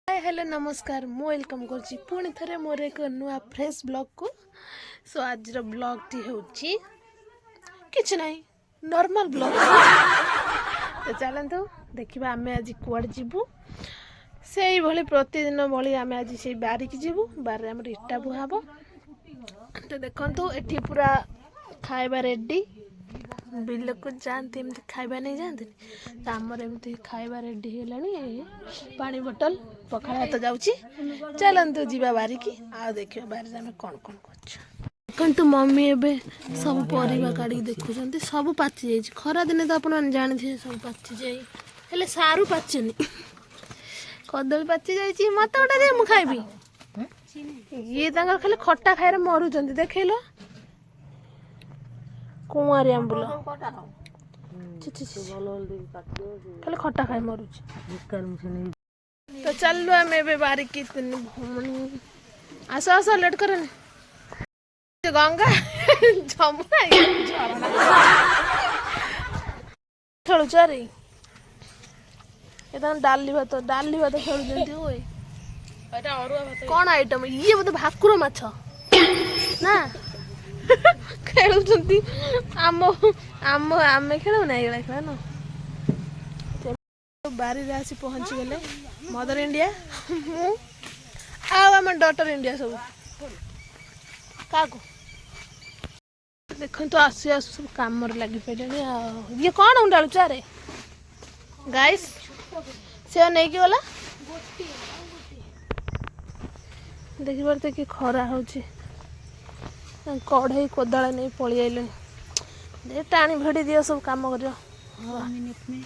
Hello नमस्कार मु welcome करछि पुणी थरे मोर एक नुआ फ्रेश ब्लॉग को। सो आज रो ब्लॉग टी होछि किछ नाही नॉर्मल ब्लॉग। तो चलंतु देखिबा आमे आज कुआड जिबु सेही भली प्रतिदिन भली आमे आज सेही बारी की जिबु बारे हमर इटा बुहाबो। तो देखंतु एठी पूरा खाइबा रेडी बिल को जानते एमती खाइबा नहीं जानते तो आमर एमती खाइबा रेडी हेलानी पानी बोतल पखाड़ हाथ जाउची। चलंतु जीवा बारी की आ देखिबा बारी में कोन कोन करछ। देखंतु मम्मी एबे सब परिबा काडी देखुछंती सब पाची जाई खरा दिने तो अपन जानि थे सब पाची जाई हेले सारू पाचनी कदली पाची जाई मत ओटा दे मु खाइबी ये तांगर खाली खट्टा खाइरे मरुचंती देखैलो कुमारी आंबुल खाली खट्टा खाई मरुच। तो चलो आम ए बारी की आस आस लेट कर गंगा जमुना खेलुच रे डाली भात खेलुं कौन आइटम ये बोधे भाकुर माछ ना खेलुंती आम आम आमे खेलु ना ये खेल ना बारी आसी पहुंची गले मदर इंडिया मु आम डॉटर इंडिया सब का देखो तो आसी आस सब काम लगी पे ये कौन उंडालु चारे गाइस से नहीं कि गला देखि बार कि खरा होची कढ़ई कोदाला नहीं पलि आइले टाणी भिड़ी दियो सब काम करियो। मिनट में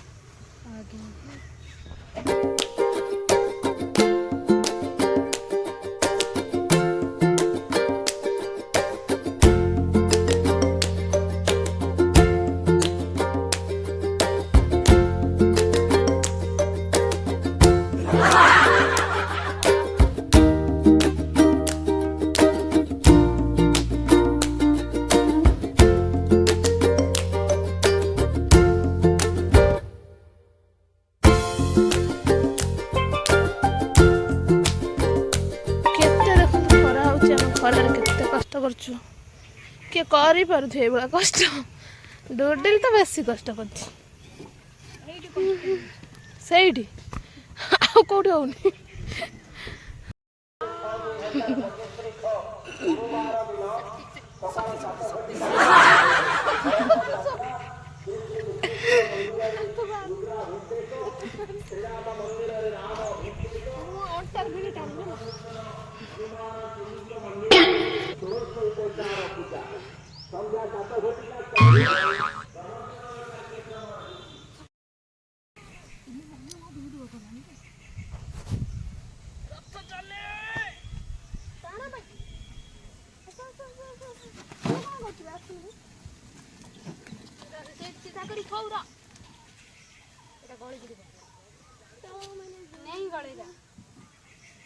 करछु के करी पारुथे बड़ा कष्ट डोडेल तो बेसी कष्ट करछि सेठी आ कोठी होनी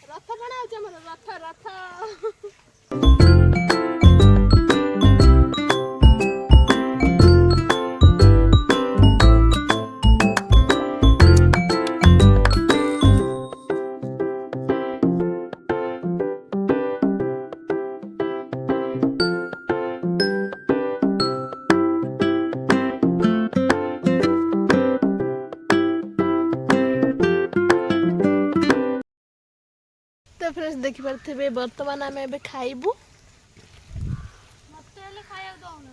रथ बना रथ रथ फ्रेंड्स देखि पारथिबे वर्तमान आमे एबे खाइबू मते ले खाया दउन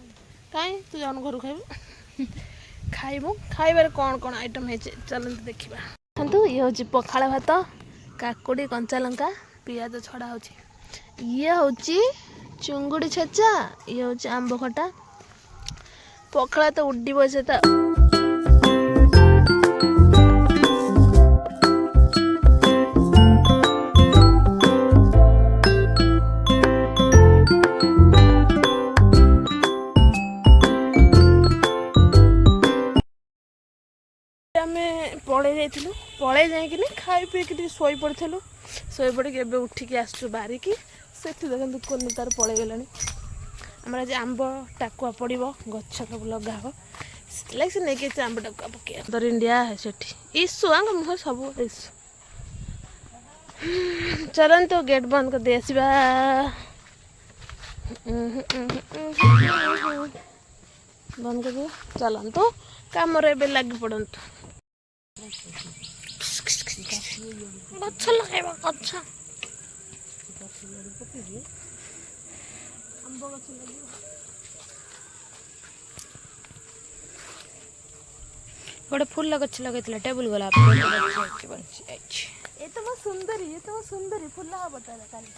काई तू जन घर खाइबू खाइबू खाइबार कोन कोन आइटम हे चलन देखिबा। हंतु ये होची पखाला भात काकुड़ी कंचा लंका पियाज छड़ा होची ये होची चुंगुड़ी छेचा ये होची आंबो खटा पखाला तो उड्डीबो सेता पड़े जाइए खाई पीक शोई पड़ू शोई पड़ी उठिकी आसु बारिकी से देखते कौन तार पड़े गलानी आम आज आंब टाकुआ पड़ो गच सब लगा लाइक से नहीं आंब डबका पके दर इंडिया है सेठी इशू आंग मुह सब इशू चलन तो गेट बंद कर दे आसवा बंद कर दिया चलन तो काम लगे पड़त गछ लगाइबा गछ आंब गछ लगे गोटे फूल गछ लगे टेबुल गला ये तो बहुत सुंदरी फूल बता काली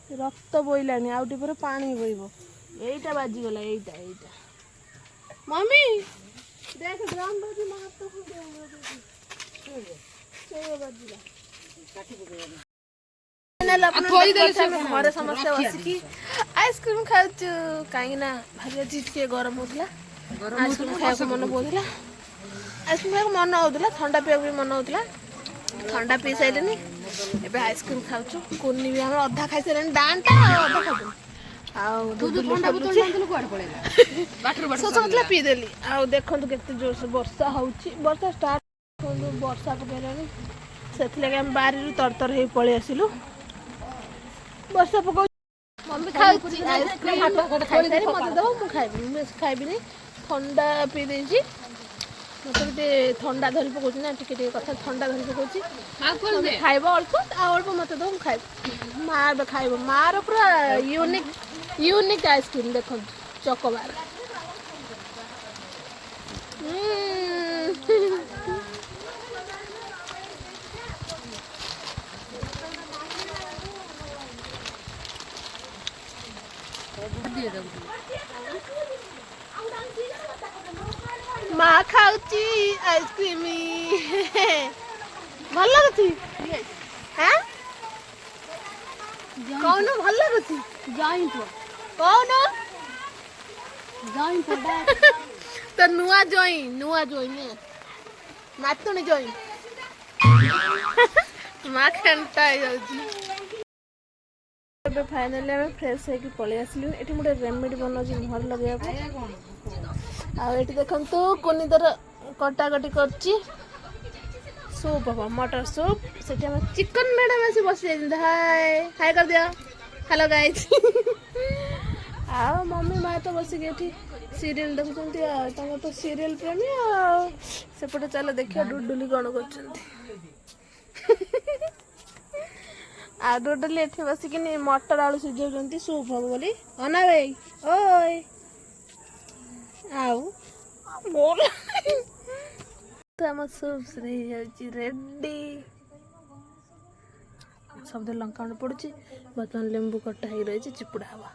रक्त बोइलानी आउटी पर पानी बोइबो एटा बाजीगला एटा मम्मी देख ड्राम बाजी मार तो बाजीला घरे समस्या बसिकी आइसक्रीम खाऊचु कहीं ना भारी आज टे गरम होता आइसक्रीम खाया मन बोला आइसक्रीम खाया मन होता ठंडा पीवा भी मन होता ठंडा पी सारे एबे आइसक्रीम खाऊचु कुन्नी भी हम अधा खाई सारे डांटा अधा खाऊ सोचला पी देली आउ देखो केते जोर से वर्षा होउची वर्षा स्टार्ट वर्षा को बेलानी सेथले हम बारी तरतर हे पळे आसिलु वर्षा पको मम्मी खाउची आइसक्रीम खाई सारे मते दो मु खाइबी नहीं ठंडा पी देजी मतलब ठंडा धरी पकाउची ना टिके कथा ठंडा धरी पकाउची खाइबो अल्प मते दो खाइब मार खाइबो मार पूरा यूनिक आइसक्रीम देखो चॉकोबार माँ खाऊची आइसक्रीम भल लगुची हाँ कौन भल लगुची जॉइंट कौन जॉइंट तो नुआ जॉइन ने नातुनी जॉइन माँ खेलता है फाइनाली आम फ्रेश होगी पलि आसलु ये गोटे रेमेडी बनाऊँ मुहर लगे आउ देखु कुनी तर कटाकटी कर सूप हम मटर सूप से चिकन मैडम आसी बस हाय हाय कर दिया हेलो गाइस आ मम्मी माँ तो बसिक सीरियल देखुं तो सीरियल प्रेमी आपटे चल देखिए डुडुली कौन कर डुडुली एठी बसिक मटर आलू सिझाऊँ सूप हम बोली अना भाई ओए आउ बोल तो आम सूप रेडी सब लंका पड़ी बर्तमान लेंबू कटा हो रही चिपुड़ा हवा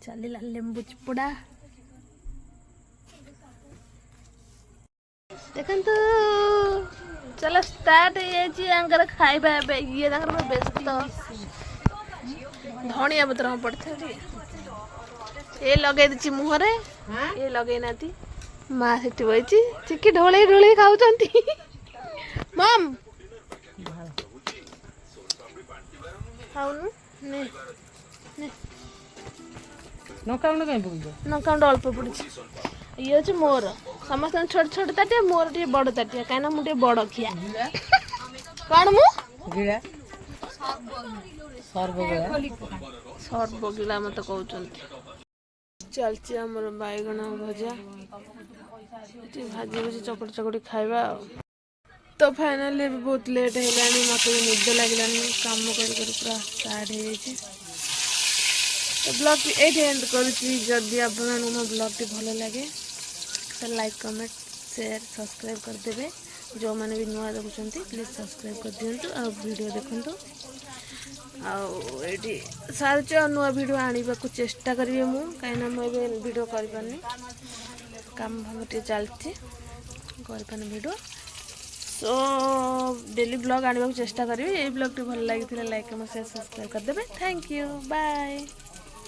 चलला लेंबू चिपुड़ा देखु चलो स्टार्ट हो खाइबा ये व्यस्त धनिया पत्र पड़ता ये लगे दी मुहरे ये लगे ना माँ से बही चिकी ढोल ढोल खाऊ मम खाऊनु नकाउंड अल्प पड़ी ये हूँ मोर समस्त छोट छोट ताटिया मोर टे बड़ ताटिया कहीं मुझे बड़ खिया कौन मु सर्ट बगिला मत कहते चलती आमर बैगण भजा भाजी भुजी चकटी चकटी खाଇବା तो फाइनली बहुत लेट है मत निद लगे कम कर पूरा स्टार्ट हो तो ब्लॉग ये एंड करुँगी आप मो ब्लॉग भल लगे तो लाइक कमेंट शेयर सब्सक्राइब करदेवे जो मैंने भी नुआ देखुं प्लीज सब्सक्राइब कर दिंतु आ वीडियो देखु आठी सारी नुआ वीडियो आने को चेष्टा करी मु कहीं मुझे वीडियो कर काम भाव टे चलती कर वीडियो सो डेली ब्लॉग आने को चेष्टा करी ये ब्लॉग टी भल लगी लाइक कमेंट शेयर सब्सक्राइब करदेवे थैंक यू बाय।